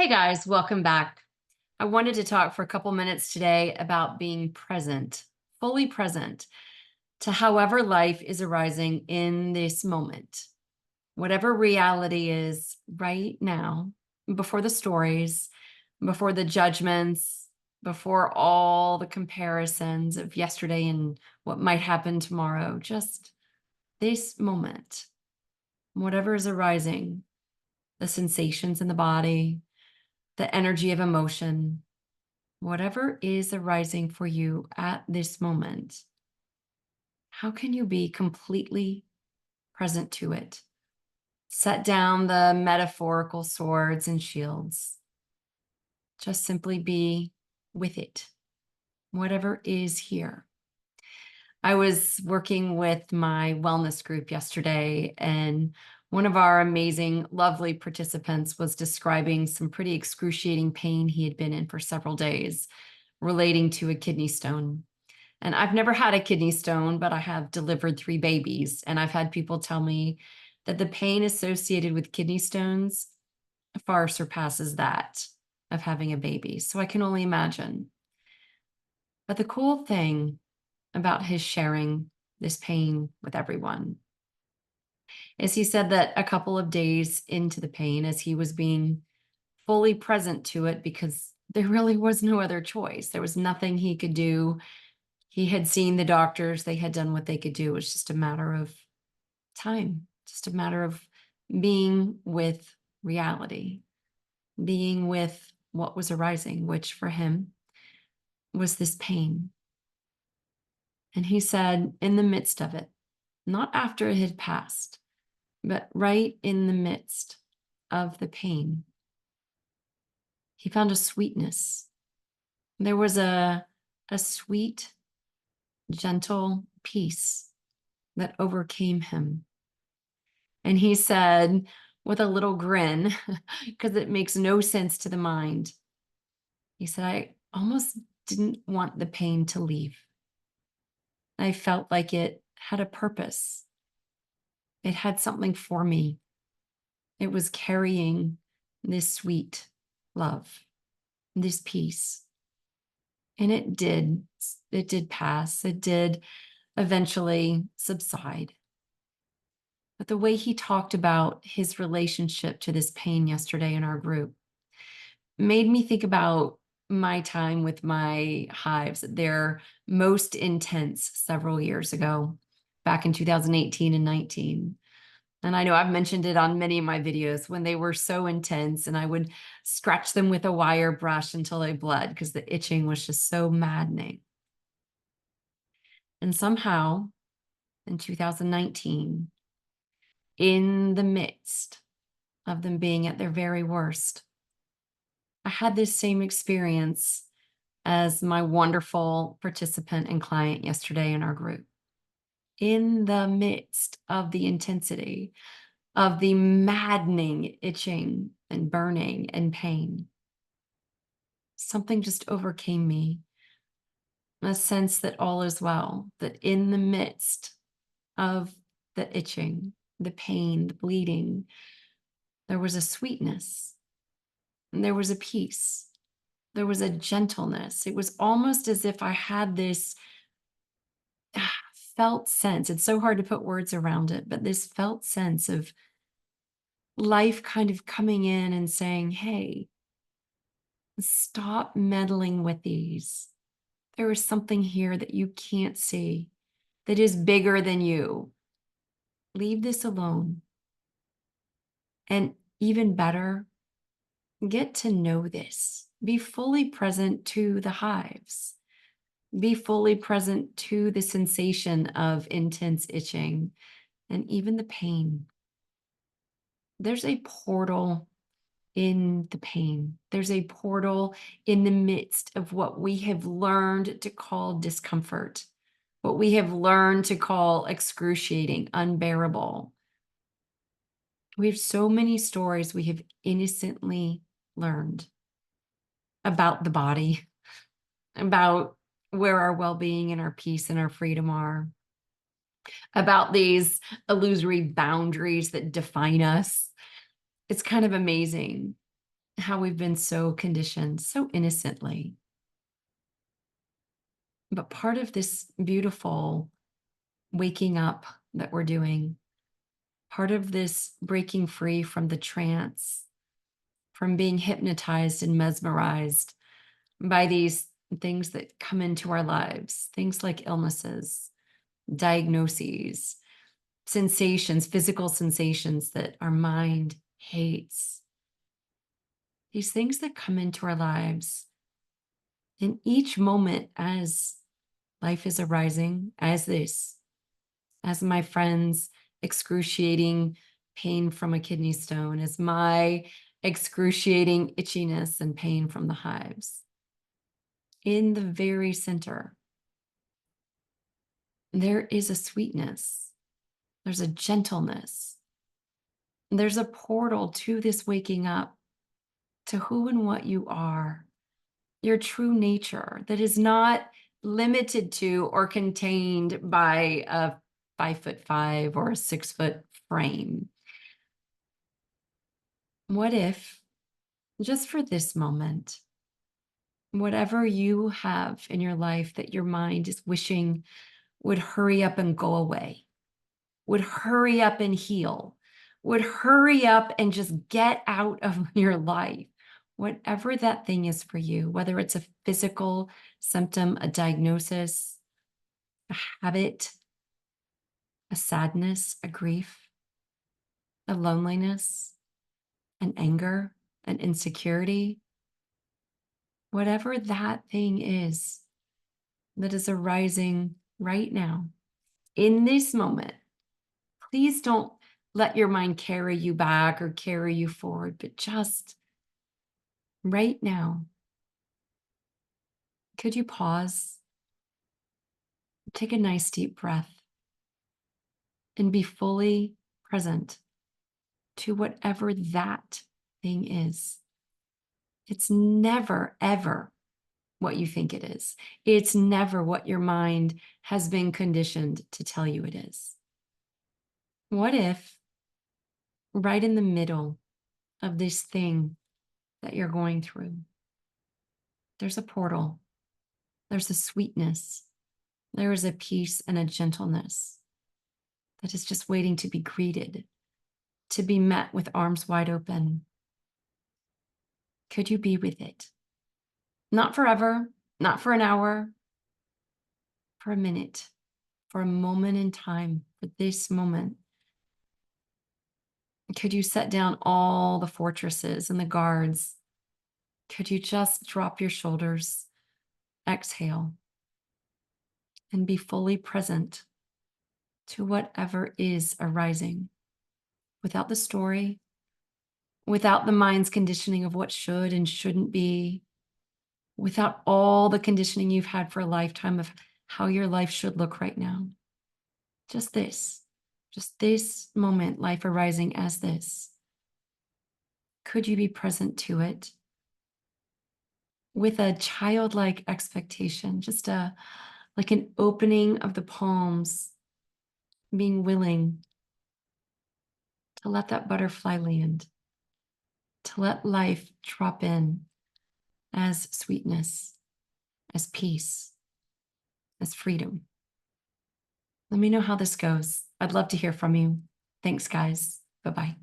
Hey guys, welcome back. I wanted to talk for a couple minutes today about being present, fully present to however life is arising in this moment. Whatever reality is right now, before the stories, before the judgments, before all the comparisons of yesterday and what might happen tomorrow, just this moment, whatever is arising, the sensations in the body, the energy of emotion, whatever is arising for you at this moment, how can you be completely present to it? Set down the metaphorical swords and shields. Just simply be with it, whatever is here. I was working with my wellness group yesterday, and one of our amazing, lovely participants was describing some pretty excruciating pain he had been in for several days relating to a kidney stone. And I've never had a kidney stone, but I have delivered 3 babies. And I've had people tell me that the pain associated with kidney stones far surpasses that of having a baby. So I can only imagine. But the cool thing about his sharing this pain with everyone is he said that a couple of days into the pain, as he was being fully present to it, because there really was no other choice, there was nothing he could do. He had seen the doctors, they had done what they could do. It was just a matter of time, just a matter of being with reality, being with what was arising, which for him was this pain. And he said, in the midst of it, not after it had passed, but right in the midst of the pain, he found a sweetness. There was a sweet, gentle peace that overcame him. And he said, with a little grin, because it makes no sense to the mind, he said, I almost didn't want the pain to leave. I felt like it had a purpose. It had something for me. It was carrying this sweet love, this peace. And it did pass. It did eventually subside. But the way he talked about his relationship to this pain yesterday in our group made me think about my time with my hives, their most intense several years ago, back in 2018 and 19. And I know I've mentioned it on many of my videos when they were so intense, and I would scratch them with a wire brush until they bled because the itching was just so maddening. And somehow in 2019, in the midst of them being at their very worst, I had this same experience as my wonderful participant and client yesterday in our group. In the midst of the intensity of the maddening itching and burning and pain, something just overcame me. A sense that all is well, that in the midst of the itching, the pain, the bleeding, there was a sweetness, and there was a peace, there was a gentleness. It was almost as if I had this felt sense. It's so hard to put words around it, but this felt sense of life kind of coming in and saying, hey, stop meddling with these. There is something here that you can't see that is bigger than you. Leave this alone. And even better, get to know this. Be fully present to the hives. Be fully present to the sensation of intense itching and even the pain. There's a portal in the pain. There's a portal in the midst of what we have learned to call discomfort, what we have learned to call excruciating, unbearable. We have so many stories we have innocently learned about the body, about where our well-being and our peace and our freedom are, about these illusory boundaries that define us. It's kind of amazing how we've been so conditioned so innocently. But part of this beautiful waking up that we're doing, part of this breaking free from the trance, from being hypnotized and mesmerized by these things that come into our lives, things like illnesses, diagnoses, sensations, physical sensations that our mind hates, these things that come into our lives in each moment as life is arising, as my friend's excruciating pain from a kidney stone, as my excruciating itchiness and pain from the hives. In the very center, there is a sweetness, there's a gentleness, there's a portal to this waking up, to who and what you are, your true nature that is not limited to or contained by a 5'5" or a 6-foot frame. What if, just for this moment, whatever you have in your life that your mind is wishing would hurry up and go away, would hurry up and heal, would hurry up and just get out of your life, whatever that thing is for you, whether it's a physical symptom, a diagnosis, a habit, a sadness, a grief, a loneliness, an anger, an insecurity, whatever that thing is that is arising right now, in this moment, please don't let your mind carry you back or carry you forward, but just right now, could you pause, take a nice deep breath, and be fully present to whatever that thing is? It's never, ever what you think it is. It's never what your mind has been conditioned to tell you it is. What if, right in the middle of this thing that you're going through, there's a portal, there's a sweetness, there is a peace and a gentleness that is just waiting to be greeted, to be met with arms wide open? Could you be with it? Not forever, not for an hour, for a minute, for a moment in time, for this moment. Could you set down all the fortresses and the guards? Could you just drop your shoulders, exhale, and be fully present to whatever is arising, without the story, without the mind's conditioning of what should and shouldn't be, without all the conditioning you've had for a lifetime of how your life should look right now? Just this moment, life arising as this. Could you be present to it with a childlike expectation, just like an opening of the palms, being willing to let that butterfly land, to let life drop in as sweetness, as peace, as freedom? Let me know how this goes. I'd love to hear from you. Thanks, guys. Bye-bye.